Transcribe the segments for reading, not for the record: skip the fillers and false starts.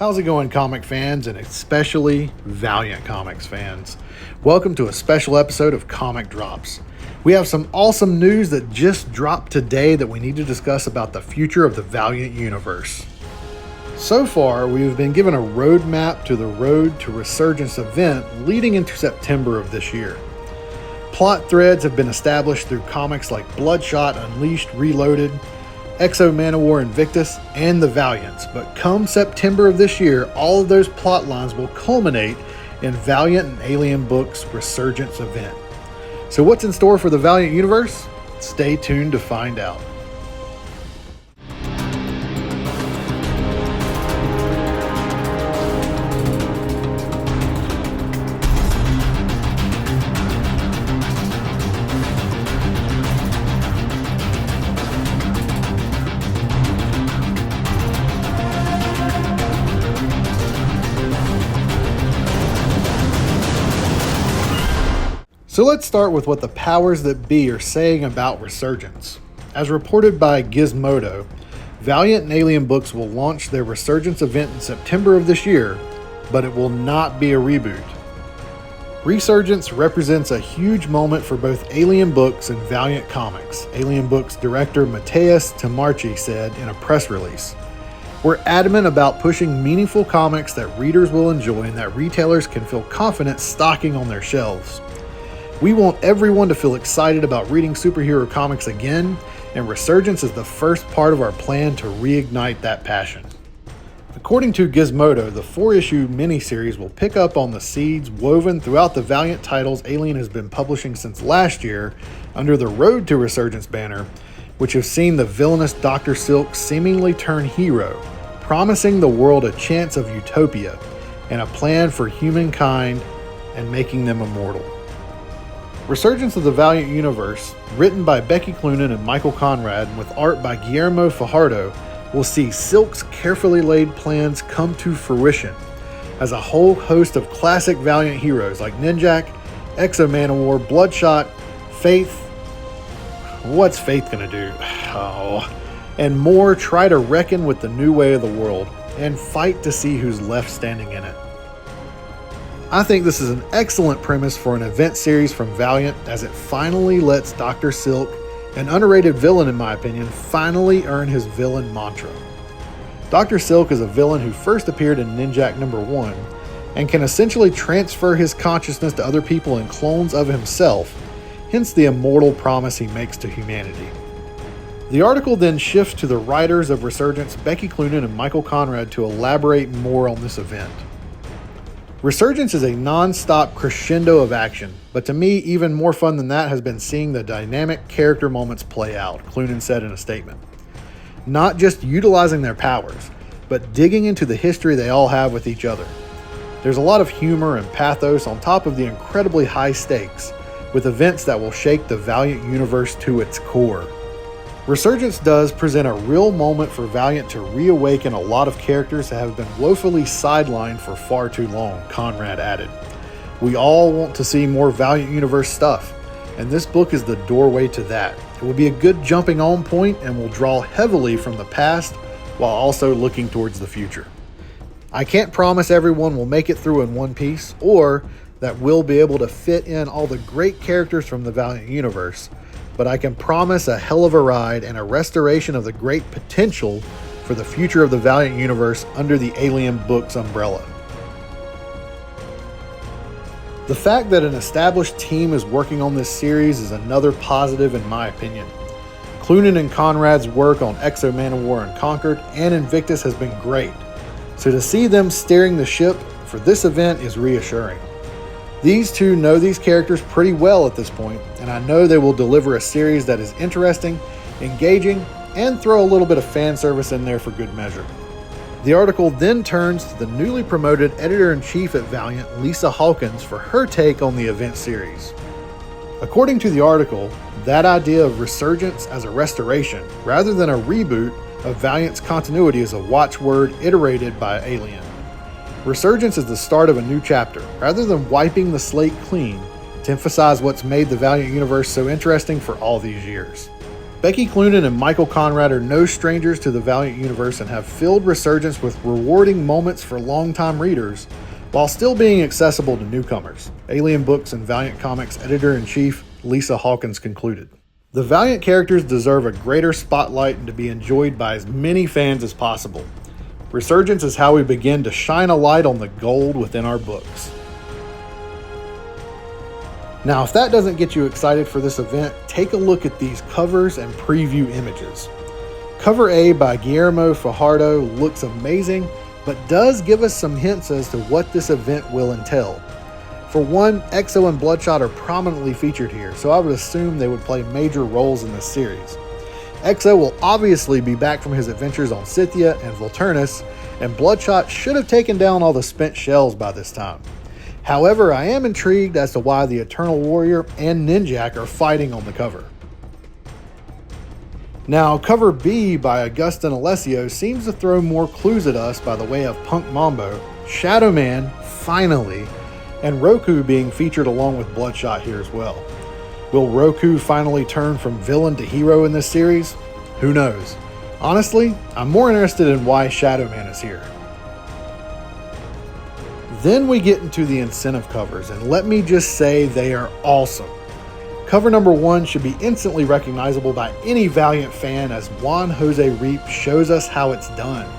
How's it going, comic fans, and especially Valiant Comics fans? Welcome to a special episode of Comic Drops. We have some awesome news that just dropped today that we need to discuss about the future of the Valiant universe. So far, we have been given a roadmap to the Road to Resurgence event leading into September of this year. Plot threads have been established through comics like Bloodshot Unleashed Reloaded, Exo Manowar Invictus, and the Valiants, but come September of this year, all of those plot lines will culminate in Valiant and Alien Books' Resurgence event. So what's in store for the Valiant universe? Stay tuned to find out. So let's start with what the powers that be are saying about Resurgence. As reported by Gizmodo, Valiant and Alien Books will launch their Resurgence event in September of this year, but it will not be a reboot. Resurgence represents a huge moment for both Alien Books and Valiant Comics, Alien Books director Mateus Tamarchi said in a press release. We're adamant about pushing meaningful comics that readers will enjoy and that retailers can feel confident stocking on their shelves. We want everyone to feel excited about reading superhero comics again, and Resurgence is the first part of our plan to reignite that passion. According to Gizmodo, the 4-issue miniseries will pick up on the seeds woven throughout the Valiant titles Alien has been publishing since last year under the Road to Resurgence banner, which have seen the villainous Dr. Silk seemingly turn hero, promising the world a chance of utopia and a plan for humankind and making them immortal. Resurgence of the Valiant Universe, written by Becky Cloonan and Michael Conrad and with art by Guillermo Fajardo, will see Silk's carefully laid plans come to fruition as a whole host of classic Valiant heroes like Ninjak, Exo Manowar, Bloodshot, Faith, what's Faith gonna do? And more try to reckon with the new way of the world and fight to see who's left standing in it. I think this is an excellent premise for an event series from Valiant as it finally lets Dr. Silk, an underrated villain in my opinion, finally earn his villain mantra. Dr. Silk is a villain who first appeared in Ninjak #1 and can essentially transfer his consciousness to other people and clones of himself, hence the immortal promise he makes to humanity. The article then shifts to the writers of Resurgence, Becky Cloonan and Michael Conrad, to elaborate more on this event. Resurgence is a non-stop crescendo of action, but to me, even more fun than that has been seeing the dynamic character moments play out, Cloonan said in a statement. Not just utilizing their powers, but digging into the history they all have with each other. There's a lot of humor and pathos on top of the incredibly high stakes, with events that will shake the Valiant universe to its core. Resurgence does present a real moment for Valiant to reawaken a lot of characters that have been woefully sidelined for far too long, Conrad added. We all want to see more Valiant Universe stuff, and this book is the doorway to that. It will be a good jumping on point and will draw heavily from the past while also looking towards the future. I can't promise everyone will make it through in one piece, or that we'll be able to fit in all the great characters from the Valiant Universe, but I can promise a hell of a ride and a restoration of the great potential for the future of the Valiant universe under the Alien Books umbrella. The fact that an established team is working on this series is another positive in my opinion. Cloonan and Conrad's work on Exo Manowar and Conquered and Invictus has been great, so to see them steering the ship for this event is reassuring. These two know these characters pretty well at this point, and I know they will deliver a series that is interesting, engaging, and throw a little bit of fan service in there for good measure. The article then turns to the newly promoted editor-in-chief at Valiant, Lisa Hawkins, for her take on the event series. According to the article, that idea of Resurgence as a restoration, rather than a reboot of Valiant's continuity, is a watchword iterated by Alien. Resurgence is the start of a new chapter, rather than wiping the slate clean, to emphasize what's made the Valiant universe so interesting for all these years. Becky Cloonan and Michael Conrad are no strangers to the Valiant universe and have filled Resurgence with rewarding moments for longtime readers, while still being accessible to newcomers. Alien Books and Valiant Comics Editor-in-Chief Lisa Hawkins concluded. The Valiant characters deserve a greater spotlight and to be enjoyed by as many fans as possible. Resurgence is how we begin to shine a light on the gold within our books. Now, if that doesn't get you excited for this event, take a look at these covers and preview images. Cover A by Guillermo Fajardo looks amazing, but does give us some hints as to what this event will entail. For one, Exo and Bloodshot are prominently featured here, so I would assume they would play major roles in this series. Exo will obviously be back from his adventures on Scythia and Volturnus, and Bloodshot should have taken down all the spent shells by this time. However, I am intrigued as to why the Eternal Warrior and Ninjak are fighting on the cover. Now, cover B by Augustin Alessio seems to throw more clues at us by the way of Punk Mambo, Shadow Man, finally, and Roku being featured along with Bloodshot here as well. Will Roku finally turn from villain to hero in this series? Who knows? Honestly, I'm more interested in why Shadow Man is here. Then we get into the incentive covers, and let me just say they are awesome. Cover number 1 should be instantly recognizable by any Valiant fan as Juan Jose Reap shows us how it's done.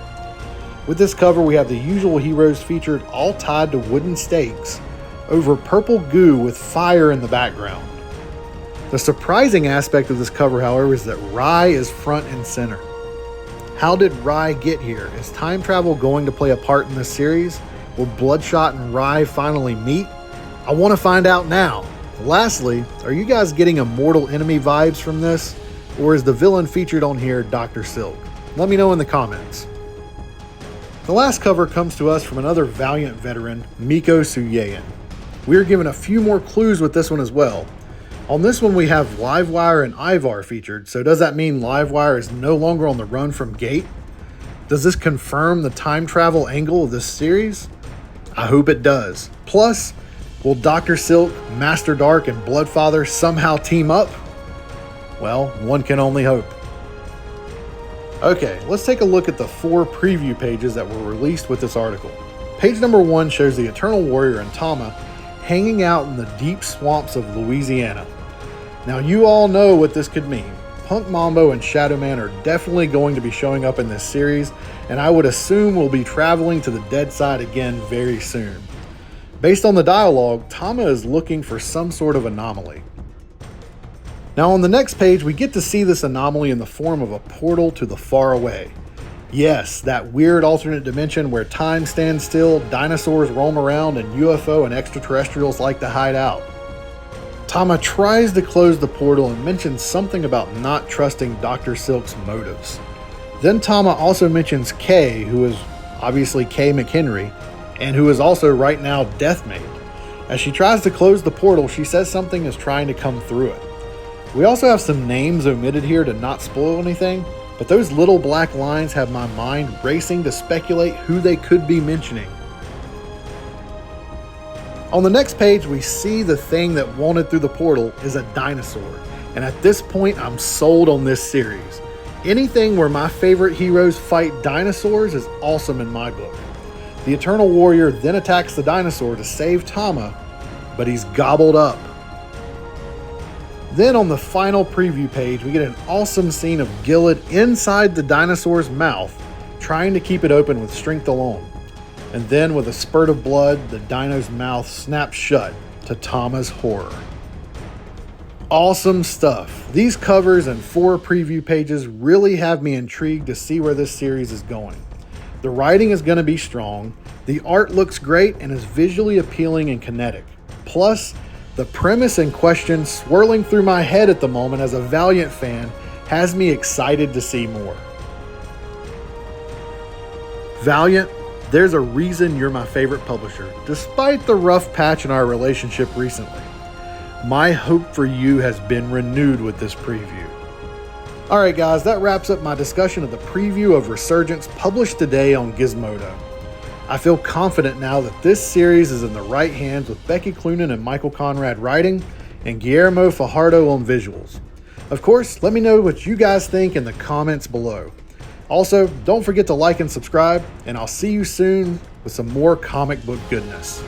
With this cover, we have the usual heroes featured all tied to wooden stakes over purple goo with fire in the background. The surprising aspect of this cover, however, is that Rai is front and center. How did Rai get here? Is time travel going to play a part in this series? Will Bloodshot and Rai finally meet? I want to find out now. Lastly, are you guys getting Immortal Enemy vibes from this? Or is the villain featured on here Dr. Silk? Let me know in the comments. The last cover comes to us from another Valiant veteran, Miko Suyein. We are given a few more clues with this one as well. On this one we have Livewire and Ivar featured, so does that mean Livewire is no longer on the run from Gate? Does this confirm the time travel angle of this series? I hope it does. Plus, will Dr. Silk, Master Dark, and Bloodfather somehow team up? Well, one can only hope. Okay, let's take a look at the 4 preview pages that were released with this article. Page number 1 shows the Eternal Warrior and Tama hanging out in the deep swamps of Louisiana. Now, you all know what this could mean. Punk Mambo and Shadow Man are definitely going to be showing up in this series, and I would assume we'll be traveling to the dead side again very soon. Based on the dialogue, Tama is looking for some sort of anomaly. Now on the next page, we get to see this anomaly in the form of a portal to the far away. Yes, that weird alternate dimension where time stands still, dinosaurs roam around, and UFO and extraterrestrials like to hide out. Tama tries to close the portal and mentions something about not trusting Dr. Silk's motives. Then Tama also mentions Kay, who is obviously Kay McHenry, and who is also right now Deathmate. As she tries to close the portal, she says something is trying to come through it. We also have some names omitted here to not spoil anything, but those little black lines have my mind racing to speculate who they could be mentioning. On the next page, we see the thing that wandered through the portal is a dinosaur, and at this point, I'm sold on this series. Anything where my favorite heroes fight dinosaurs is awesome in my book. The Eternal Warrior then attacks the dinosaur to save Tama, but he's gobbled up. Then on the final preview page, we get an awesome scene of Gillid inside the dinosaur's mouth, trying to keep it open with strength alone. And then with a spurt of blood, the dino's mouth snaps shut, to Tama's horror. Awesome stuff. These covers and 4 preview pages really have me intrigued to see where this series is going. The writing is going to be strong, the art looks great and is visually appealing and kinetic. Plus, the premise and question swirling through my head at the moment as a Valiant fan has me excited to see more. Valiant, there's a reason you're my favorite publisher, despite the rough patch in our relationship recently. My hope for you has been renewed with this preview. Alright guys, that wraps up my discussion of the preview of Resurgence published today on Gizmodo. I feel confident now that this series is in the right hands with Becky Cloonan and Michael Conrad writing and Guillermo Fajardo on visuals. Of course, let me know what you guys think in the comments below. Also, don't forget to like and subscribe, and I'll see you soon with some more comic book goodness.